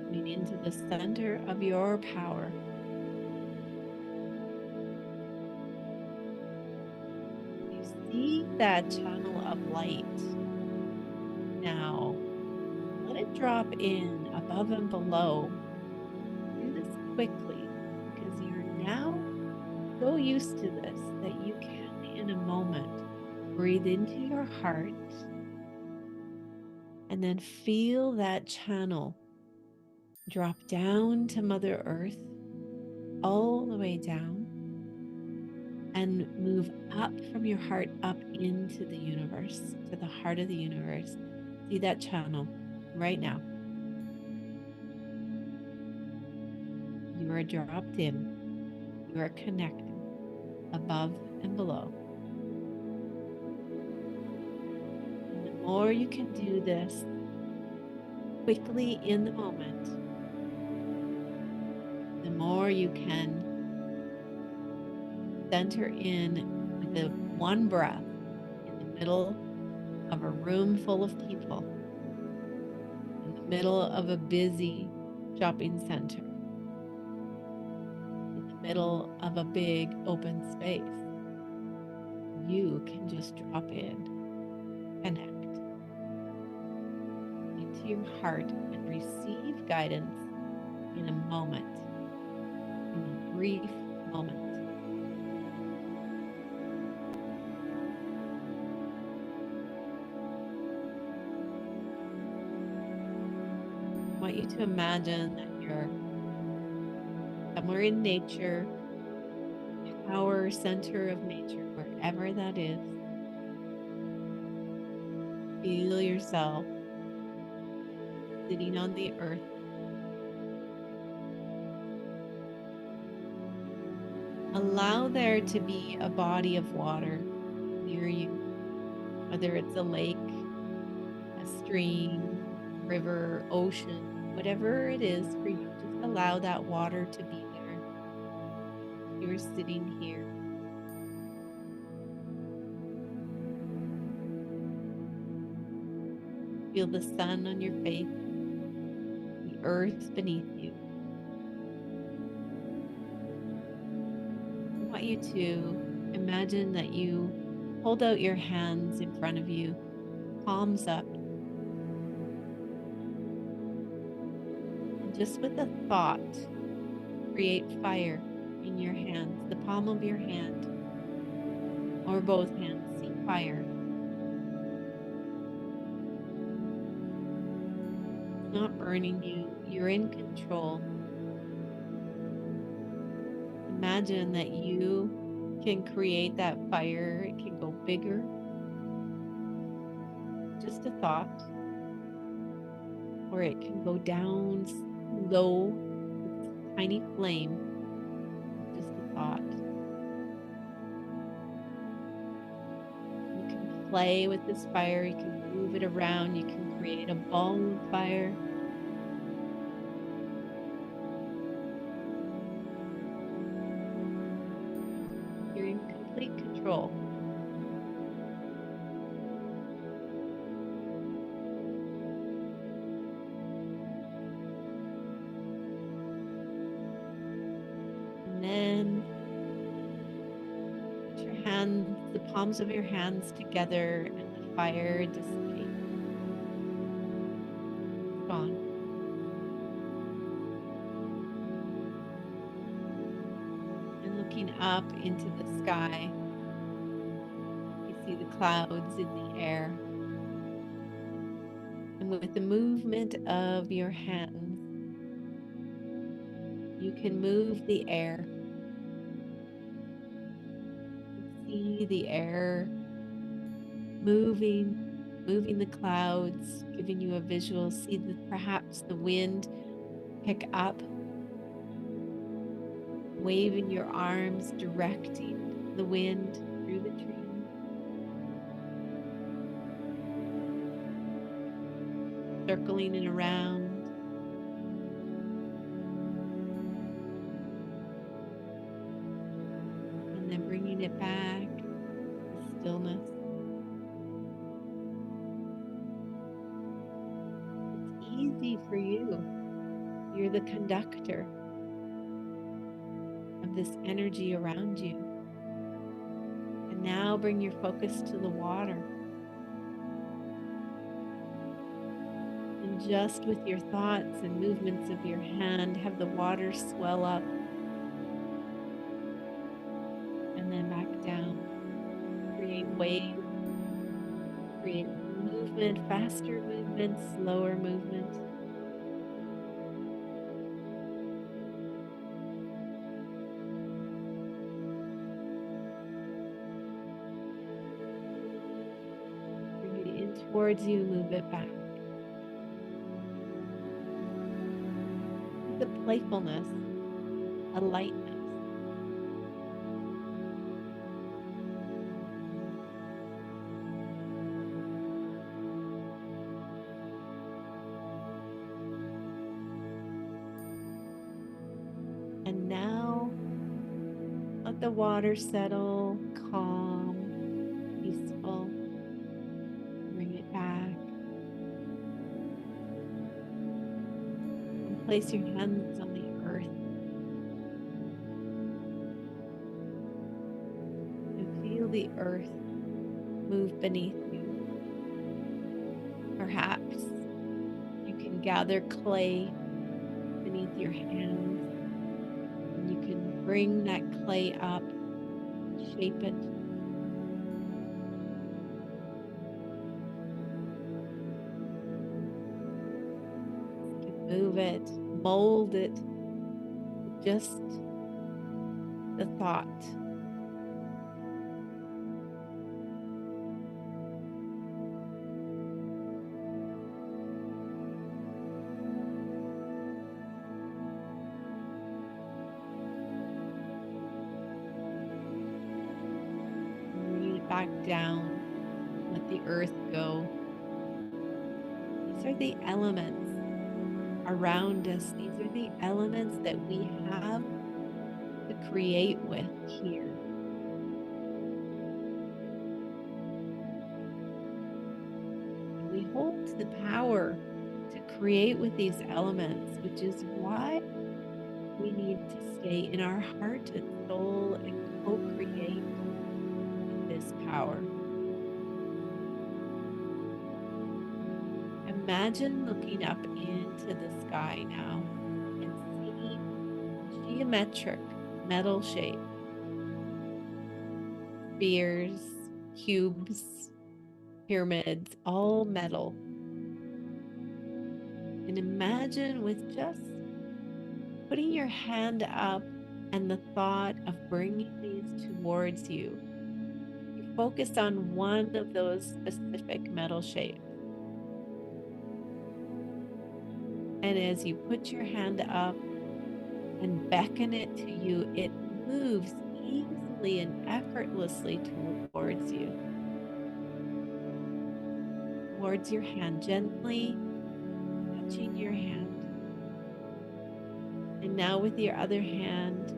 Coming into the center of your power. You see that channel of light. Now, let it drop in above and below. Do this quickly because you're now so used to this that you can, in a moment, breathe into your heart and then feel that channel drop down to Mother Earth, all the way down, and move up from your heart up into the universe, to the heart of the universe. See that channel right now. You are dropped in. You are connected above and below. And the more you can do this quickly in the moment, the more you can center in with the one breath in the middle of a room full of people, in the middle of a busy shopping center, in the middle of a big open space. You can just drop in, connect into your heart and receive guidance in a moment, in a brief moment. I want you to imagine that you're somewhere in nature, power center of nature, wherever that is. Feel yourself sitting on the earth. Allow there to be a body of water near you, whether it's a lake, a stream, river, ocean, whatever it is for you. Just allow that water to be there. You're sitting here. Feel the sun on your face, the earth beneath you. I want you to imagine that you hold out your hands in front of you, palms up, and just with a thought, create fire in your hands, the palm of your hand, or both hands. See fire. It's not burning you, you're in control. Imagine that you can create that fire. It can go bigger. Just a thought. Or it can go down low with a tiny flame. Just a thought. You can play with this fire. You can move it around. You can create a ball of fire. You're in complete control. And then put your hands, the palms of your hands together, and the fire dissipates. It's gone. And looking up into the sky, you see the clouds in the air. And with the movement of your hands, you can move the air. See the air moving the clouds, giving you a visual. See perhaps the wind pick up, waving your arms, directing the wind through the trees. Circling it around. And then bringing it back to stillness. It's easy for you. You're the conductor of this energy around you. And now bring your focus to the water. And just with your thoughts and movements of your hand, have the water swell up and then back down. Create waves, create movement, faster movement, slower movement. Bring it in towards you, move it back. With a playfulness, a lightness. And now let the water settle, calm, peaceful. Bring it back. And place your hands on the earth. And feel the earth move beneath you. Perhaps you can gather clay beneath your hands. And you can bring that clay up, shape it. You can move it, mold it, just the thought. Bring it back down. Let the earth go. These are the elements around us. These are the elements that we have to create with here. And we hold the power to create with these elements, which is why we need to stay in our heart and soul and co-create with this power. Imagine looking up into the sky now and seeing geometric metal shape, spheres, cubes, pyramids, all metal. And imagine with just putting your hand up and the thought of bringing these towards you. You focus on one of those specific metal shapes. And as you put your hand up and beckon it to you, it moves easily and effortlessly towards you. Towards your hand, gently touching your hand. And now with your other hand,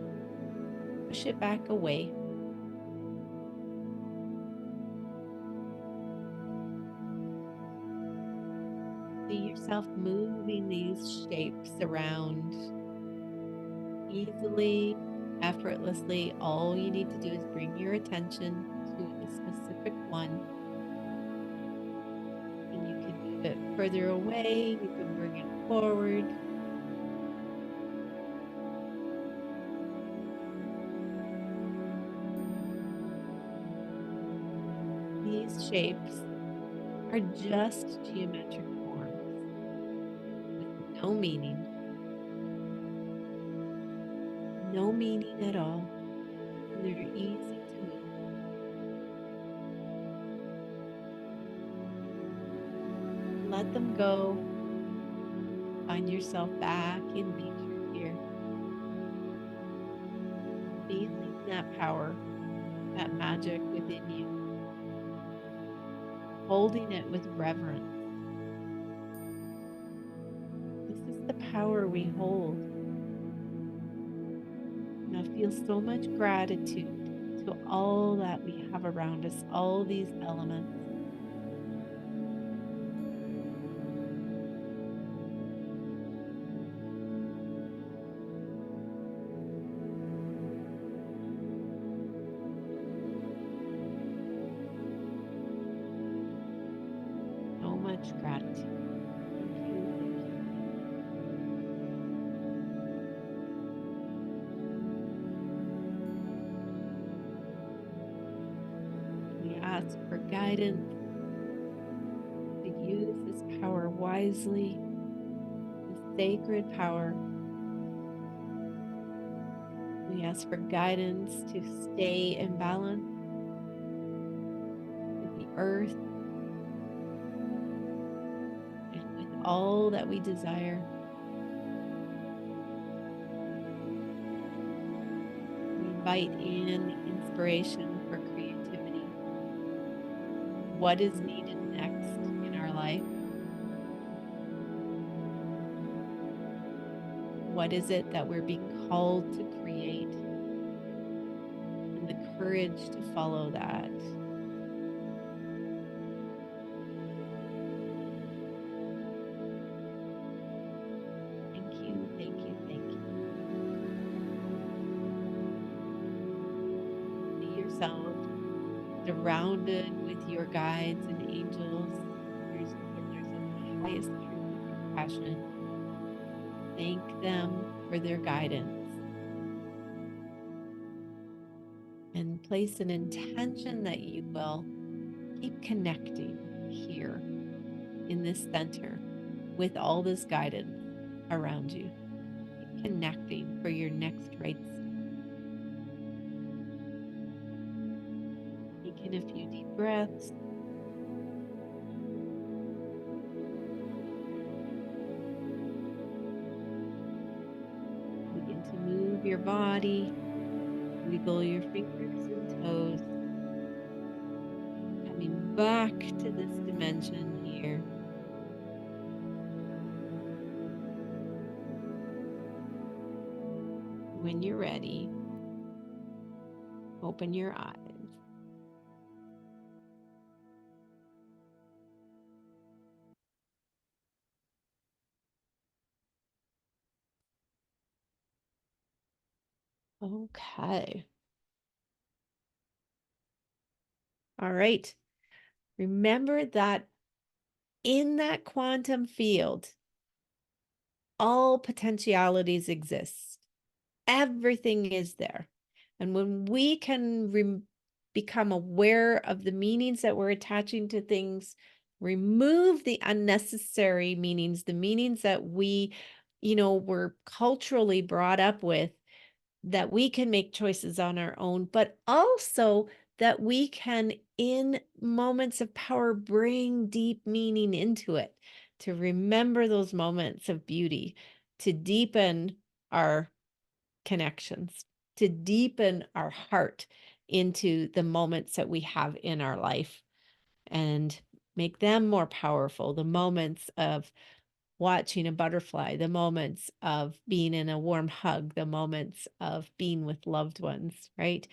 push it back away. See yourself moving these shapes around easily, effortlessly. All you need to do is bring your attention to a specific one. And you can move it further away, you can bring it forward. These shapes are just geometric forms with no meaning. No meaning at all. And they're easy to move. Let them go. Find yourself back in nature here. Feeling that power, that magic within you. Holding it with reverence. This is the power we hold. And I feel so much gratitude to all that we have around us, all these elements. So much gratitude. Thank you. We ask for guidance to use this power wisely, this sacred power. We ask for guidance to stay in balance with the earth and with all that we desire. We invite in inspiration for creativity. What is needed next in our life? What is it that we're being called to create? And the courage to follow that. Thank you, thank you, thank you. See yourself surrounded with your guides and angels, there's the highest truth and compassion. Thank them for their guidance. and place an intention that you will keep connecting here in this center with all this guidance around you. Keep connecting for your next right step. Take in a few deep breaths. Begin to move your body, wiggle your fingers and toes, coming back to this dimension here. When you're ready, open your eyes. Okay. All right. Remember that in that quantum field, all potentialities exist. Everything is there. And when we can become aware of the meanings that we're attaching to things, remove the unnecessary meanings, the meanings that we, were culturally brought up with, that we can make choices on our own, but also that we can, in moments of power, bring deep meaning into it, to remember those moments of beauty, to deepen our connections, to deepen our heart into the moments that we have in our life and make them more powerful. The moments of watching a butterfly, the moments of being in a warm hug, the moments of being with loved ones, right?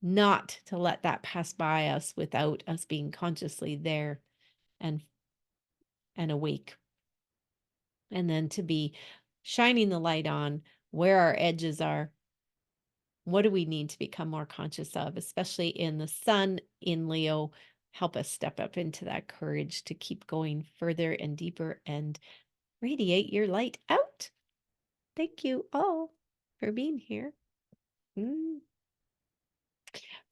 Not to let that pass by us without us being consciously there and awake. And then to be shining the light on where our edges are. What do we need to become more conscious of, especially in the sun in Leo? Help us step up into that courage to keep going further and deeper and radiate your light out. Thank you all for being here.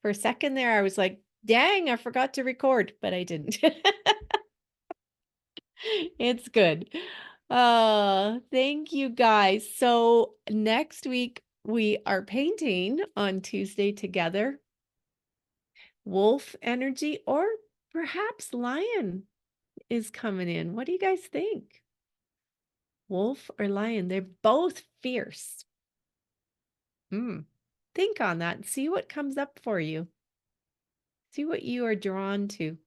For a second there, I was like, dang, I forgot to record, but I didn't. It's good. Thank you guys. So next week we are painting on Tuesday together. Wolf energy, or perhaps lion is coming in. What do you guys think? Wolf or lion? They're both fierce. Think on that and see what comes up for you. See what you are drawn to,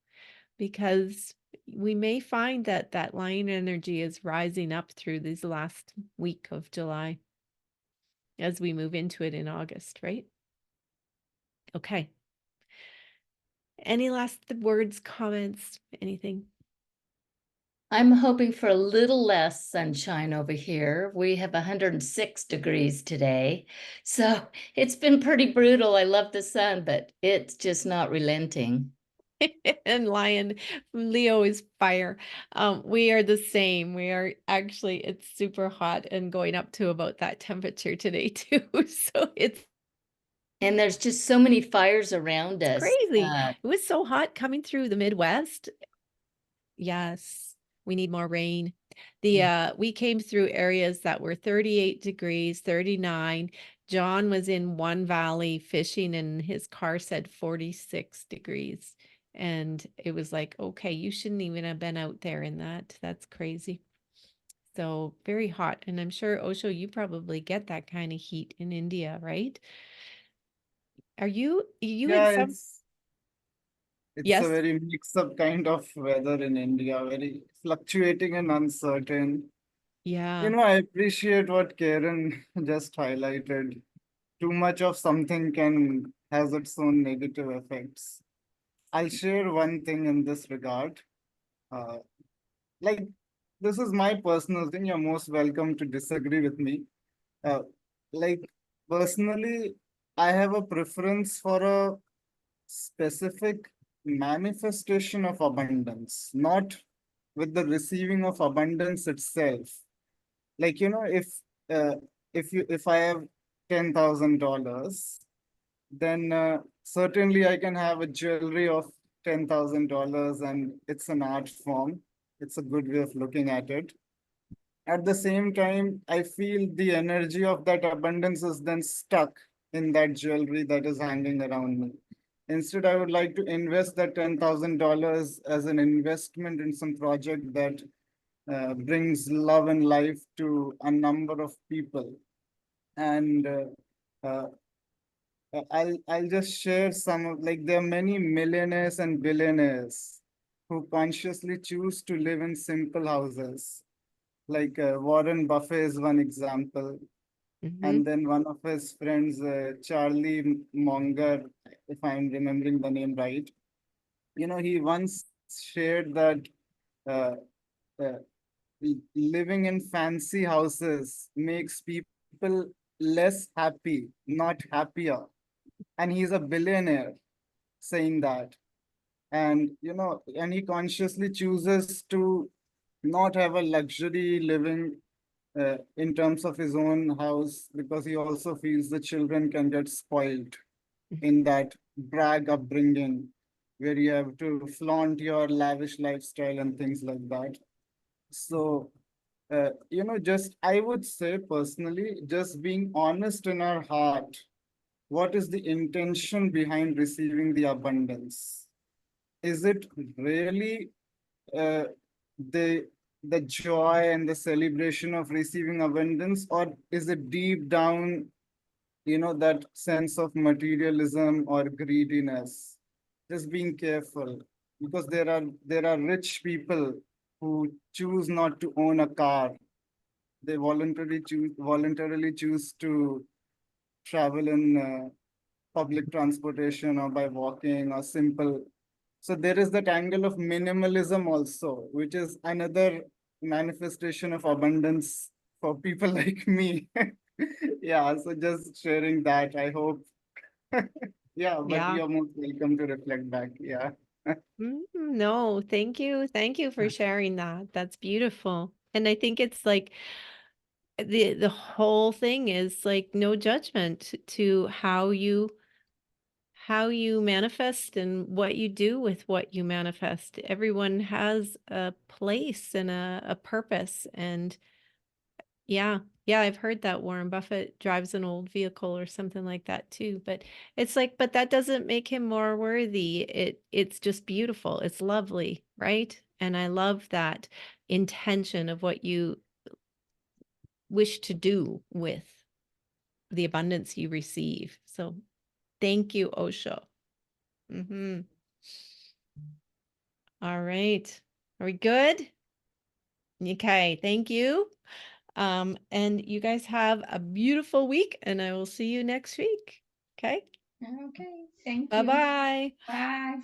because we may find that that lion energy is rising up through this last week of July as we move into it in August, right? Okay. Any last words, comments, anything? I'm hoping for a little less sunshine over here. We have 106 degrees today. So it's been pretty brutal. I love the sun, but it's just not relenting. And lion, Leo is fire. We are the same. We are actually, it's super hot and going up to about that temperature today too. So it's And there's just so many fires around us. crazy. It was so hot coming through the Midwest. Yes, we need more rain. We came through areas that were 38 degrees, 39. John was in one valley fishing and his car said 46 degrees. And it was like, okay, you shouldn't even have been out there in that. That's crazy. So very hot. And I'm sure, Osho, you probably get that kind of heat in India, right? Are you Yeah, in some? it's Yes. a very mixed up kind of weather in India, very fluctuating and uncertain. Yeah. I appreciate what Karen just highlighted. Too much of something can has its own negative effects. I'll share one thing in this regard. Uh, like, this is my personal thing. You're most welcome to disagree with me. Uh, like, personally, I have a preference for a specific manifestation of abundance, not with the receiving of abundance itself. Like, uh, if I have $10,000, then certainly I can have a jewelry of $10,000 and it's an art form. It's a good way of looking at it. At the same time, I feel the energy of that abundance is then stuck in that jewelry that is hanging around me. Instead, I would like to invest that $10,000 as an investment in some project that brings love and life to a number of people. And uh, I'll just share some of, like, there are many millionaires and billionaires who consciously choose to live in simple houses. Like Warren Buffett is one example, Mhm. and then one of his friends, Charlie Munger, if I'm remembering the name right. He once shared that uh, uh, living in fancy houses makes people less happy, not happier. And he's a billionaire saying that. And he consciously chooses to not have a luxury living in terms of his own house because he also feels the children can get spoiled in that brag upbringing where you have to flaunt your lavish lifestyle and things like that. So, just I would say personally, just being honest in our heart, what is the intention behind receiving the abundance? Is it really uh, the the joy and the celebration of receiving abundance, or is it deep down, that sense of materialism or greediness? Just being careful, because there are rich people who choose not to own a car. They voluntarily choose to travel in public transportation or by walking or simple. So there is that angle of minimalism also, which is another manifestation of abundance for people like me. Yeah, so just sharing that, I hope. Yeah, but Yeah. you're most welcome to reflect back. Yeah. No, thank you. Thank you for sharing that. That's beautiful. And I think it's like the whole thing is like no judgment to how you manifest and what you do with what you manifest. Everyone has a place and a purpose. And yeah, yeah, I've heard that Warren Buffett drives an old vehicle or something like that too. But it's like, but that doesn't make him more worthy. It's just beautiful. It's lovely, right? And I love that intention of what you wish to do with the abundance you receive. So thank you, Osho. Mm-hmm. All right. Are we good? Okay, thank you. And you guys have a beautiful week, and I will see you next week. Okay? Okay, thank you. Bye-bye. Bye.